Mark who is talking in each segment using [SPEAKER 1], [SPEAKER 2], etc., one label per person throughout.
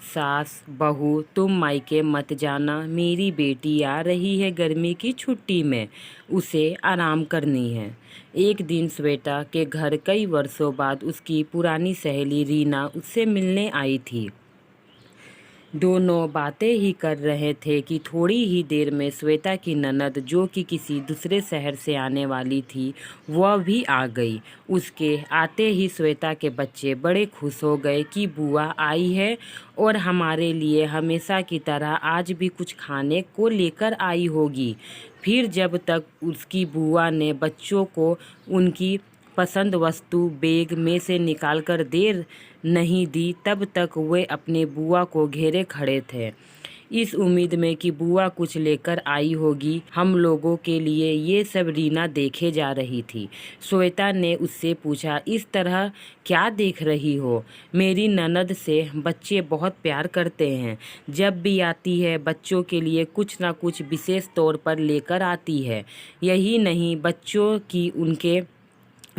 [SPEAKER 1] सास बहू तुम मायके मत जाना, मेरी बेटी आ रही है गर्मी की छुट्टी में, उसे आराम करनी है। एक दिन श्वेता के घर कई वर्षों बाद उसकी पुरानी सहेली रीना उससे मिलने आई थी। दोनों बातें ही कर रहे थे कि थोड़ी ही देर में श्वेता की ननद, जो कि किसी दूसरे शहर से आने वाली थी, वह भी आ गई। उसके आते ही श्वेता के बच्चे बड़े खुश हो गए कि बुआ आई है और हमारे लिए हमेशा की तरह आज भी कुछ खाने को लेकर आई होगी। फिर जब तक उसकी बुआ ने बच्चों को उनकी पसंद वस्तु बैग में से निकालकर दे नहीं दी, तब तक वे अपने बुआ को घेरे खड़े थे, इस उम्मीद में कि बुआ कुछ लेकर आई होगी हम लोगों के लिए। ये सब रीना देखे जा रही थी। श्वेता ने उससे पूछा, इस तरह क्या देख रही हो? मेरी ननद से बच्चे बहुत प्यार करते हैं। जब भी आती है बच्चों के लिए कुछ ना कुछ विशेष तौर पर लेकर आती है। यही नहीं, बच्चों की उनके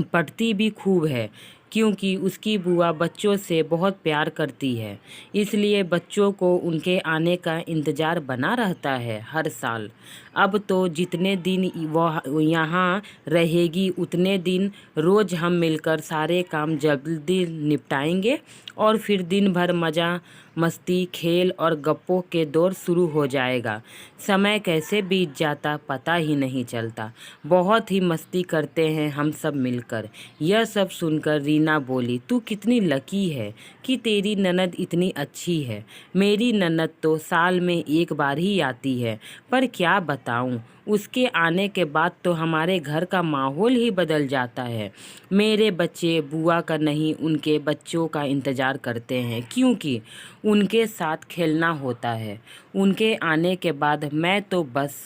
[SPEAKER 1] पढ़ती भी खूब है, क्योंकि उसकी बुआ बच्चों से बहुत प्यार करती है। इसलिए बच्चों को उनके आने का इंतज़ार बना रहता है हर साल। अब तो जितने दिन वह यहाँ रहेगी उतने दिन रोज़ हम मिलकर सारे काम जल्दी निपटाएंगे और फिर दिन भर मज़ा मस्ती खेल और गप्पों के दौर शुरू हो जाएगा। समय कैसे बीत जाता पता ही नहीं चलता। बहुत ही मस्ती करते हैं हम सब मिलकर। यह सब सुनकर रीना बोली, तू कितनी लकी है कि तेरी ननद इतनी अच्छी है। मेरी ननद तो साल में एक बार ही आती है, पर क्या बताऊं, उसके आने के बाद तो हमारे घर का माहौल ही बदल जाता है। मेरे बच्चे बुआ का नहीं, उनके बच्चों का इंतज़ार करते हैं, क्योंकि उनके साथ खेलना होता है। उनके आने के बाद मैं तो बस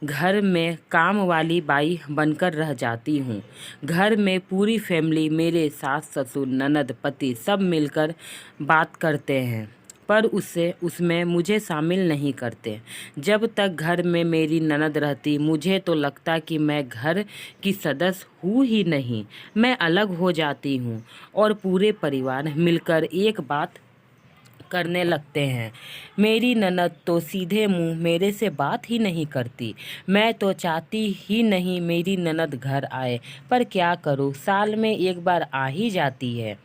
[SPEAKER 1] घर में काम वाली बाई बनकर रह जाती हूँ। घर में पूरी फैमिली, मेरे सास ससुर ननद पति सब मिलकर बात करते हैं, पर उसमें मुझे शामिल नहीं करते। जब तक घर में मेरी ननद रहती मुझे तो लगता कि मैं घर की सदस्य हूँ ही नहीं। मैं अलग हो जाती हूँ और पूरे परिवार मिलकर एक बात करने लगते हैं। मेरी ननद तो सीधे मुंह मेरे से बात ही नहीं करती। मैं तो चाहती ही नहीं मेरी ननद घर आए, पर क्या करूँ, साल में एक बार आ ही जाती है।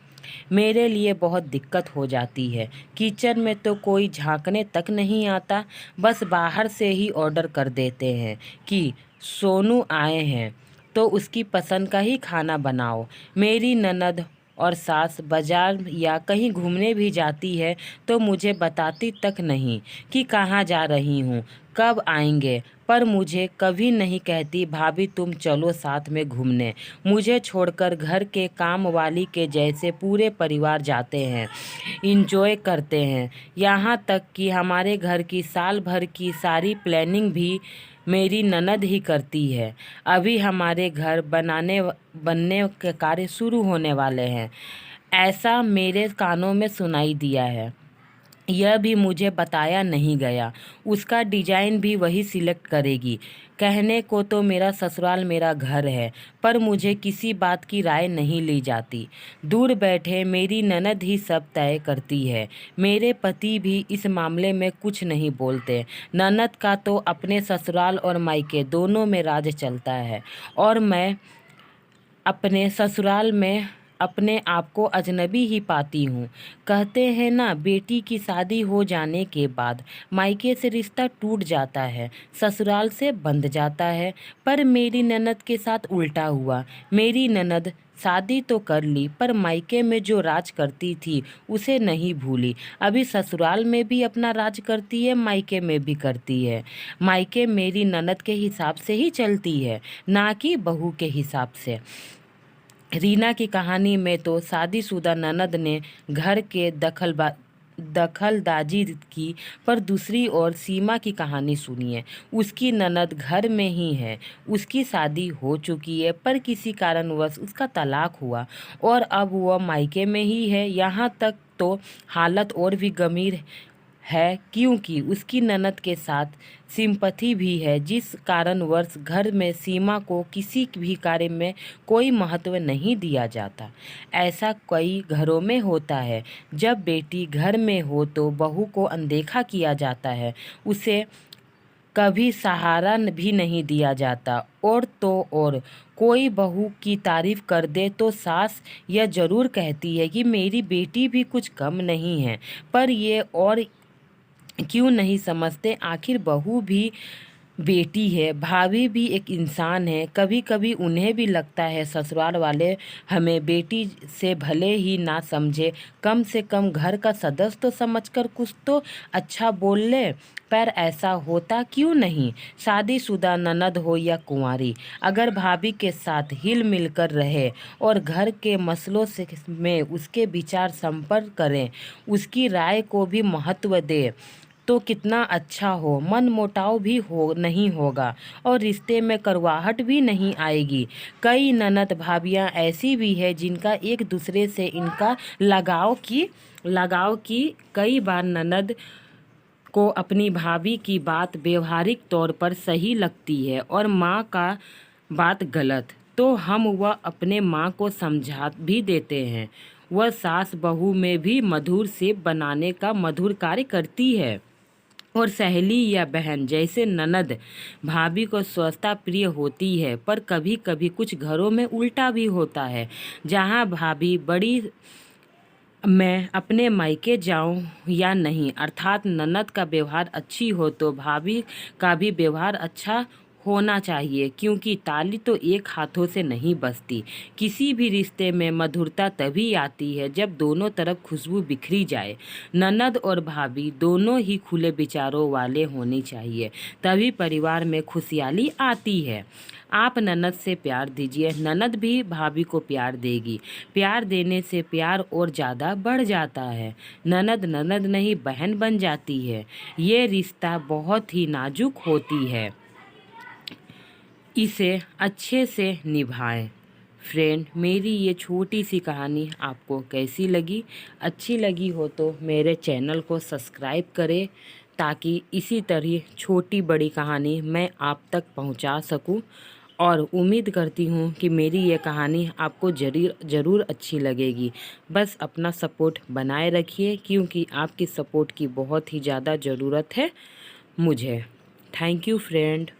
[SPEAKER 1] मेरे लिए बहुत दिक्कत हो जाती है। किचन में तो कोई झांकने तक नहीं आता, बस बाहर से ही ऑर्डर कर देते हैं कि सोनू आए हैं तो उसकी पसंद का ही खाना बनाओ। मेरी ननद और सास बाजार या कहीं घूमने भी जाती है तो मुझे बताती तक नहीं कि कहाँ जा रही हूँ, कब आएंगे, पर मुझे कभी नहीं कहती भाभी तुम चलो साथ में घूमने। मुझे छोड़कर घर के काम वाली के जैसे पूरे परिवार जाते हैं, इंजॉय करते हैं। यहाँ तक कि हमारे घर की साल भर की सारी प्लानिंग भी मेरी ननद ही करती है। अभी हमारे घर बनने के कार्य शुरू होने वाले हैं, ऐसा मेरे कानों में सुनाई दिया है। यह भी मुझे बताया नहीं गया। उसका डिजाइन भी वही सिलेक्ट करेगी। कहने को तो मेरा ससुराल मेरा घर है, पर मुझे किसी बात की राय नहीं ली जाती। दूर बैठे मेरी ननद ही सब तय करती है। मेरे पति भी इस मामले में कुछ नहीं बोलते। ननद का तो अपने ससुराल और मायके दोनों में राज चलता है, और मैं अपने ससुराल में अपने आप को अजनबी ही पाती हूँ। कहते हैं ना, बेटी की शादी हो जाने के बाद मायके से रिश्ता टूट जाता है, ससुराल से बंध जाता है। पर मेरी ननद के साथ उल्टा हुआ। मेरी ननद शादी तो कर ली, पर मायके में जो राज करती थी उसे नहीं भूली। अभी ससुराल में भी अपना राज करती है, मायके में भी करती है। मायके मेरी ननद के हिसाब से ही चलती है, ना कि बहू के हिसाब से। रीना की कहानी में तो शादीशुदा ननद ने घर के दखलंदाजी की, पर दूसरी ओर सीमा की कहानी सुनिए। उसकी ननद घर में ही है, उसकी शादी हो चुकी है, पर किसी कारणवश उसका तलाक हुआ और अब वह मायके में ही है। यहाँ तक तो हालत और भी गंभीर है क्योंकि उसकी ननद के साथ सिंपैथी भी है, जिस कारणवश घर में सीमा को किसी भी कार्य में कोई महत्व नहीं दिया जाता। ऐसा कई घरों में होता है। जब बेटी घर में हो तो बहू को अनदेखा किया जाता है, उसे कभी सहारा भी नहीं दिया जाता। और तो और कोई बहू की तारीफ कर दे तो सास यह ज़रूर कहती है कि मेरी बेटी भी कुछ कम नहीं है। पर ये और क्यों नहीं समझते, आखिर बहू भी बेटी है, भाभी भी एक इंसान है। कभी कभी उन्हें भी लगता है ससुराल वाले हमें बेटी से भले ही ना समझे, कम से कम घर का सदस्य तो समझकर कुछ तो अच्छा बोल ले। पर ऐसा होता क्यों नहीं? शादीशुदा ननद हो या कुंवारी, अगर भाभी के साथ हिल मिल कर रहे और घर के मसलों से में उसके विचार संपर्क करें, उसकी राय को भी महत्व दे तो कितना अच्छा हो। मन मुटाव भी हो नहीं होगा और रिश्ते में करवाहट भी नहीं आएगी। कई ननद भाभियाँ ऐसी भी है जिनका एक दूसरे से इनका लगाव की कई बार ननद को अपनी भाभी की बात व्यवहारिक तौर पर सही लगती है और माँ का बात गलत, तो हम वह अपने माँ को समझा भी देते हैं। वह सास बहू में भी मधुर सेब बनाने का मधुर कार्य करती है और सहेली या बहन जैसे ननद भाभी को स्वच्छता प्रिय होती है। पर कभी कभी कुछ घरों में उल्टा भी होता है, जहाँ भाभी बड़ी मैं अपने मायके जाऊं या नहीं, अर्थात ननद का व्यवहार अच्छी हो तो भाभी का भी व्यवहार अच्छा होना चाहिए, क्योंकि ताली तो एक हाथों से नहीं बजती। किसी भी रिश्ते में मधुरता तभी आती है जब दोनों तरफ खुशबू बिखरी जाए। ननद और भाभी दोनों ही खुले विचारों वाले होने चाहिए, तभी परिवार में खुशहाली आती है। आप ननद से प्यार दीजिए, ननद भी भाभी को प्यार देगी। प्यार देने से प्यार और ज़्यादा बढ़ जाता है। ननद ननद नहीं बहन बन जाती है। ये रिश्ता बहुत ही नाजुक होती है, इसे अच्छे से निभाएं। फ्रेंड, मेरी ये छोटी सी कहानी आपको कैसी लगी? अच्छी लगी हो तो मेरे चैनल को सब्सक्राइब करें, ताकि इसी तरह छोटी बड़ी कहानी मैं आप तक पहुंचा सकूं। और उम्मीद करती हूँ कि मेरी ये कहानी आपको ज़रूर अच्छी लगेगी। बस अपना सपोर्ट बनाए रखिए, क्योंकि आपकी सपोर्ट की बहुत ही ज़्यादा ज़रूरत है मुझे। Thank you friend.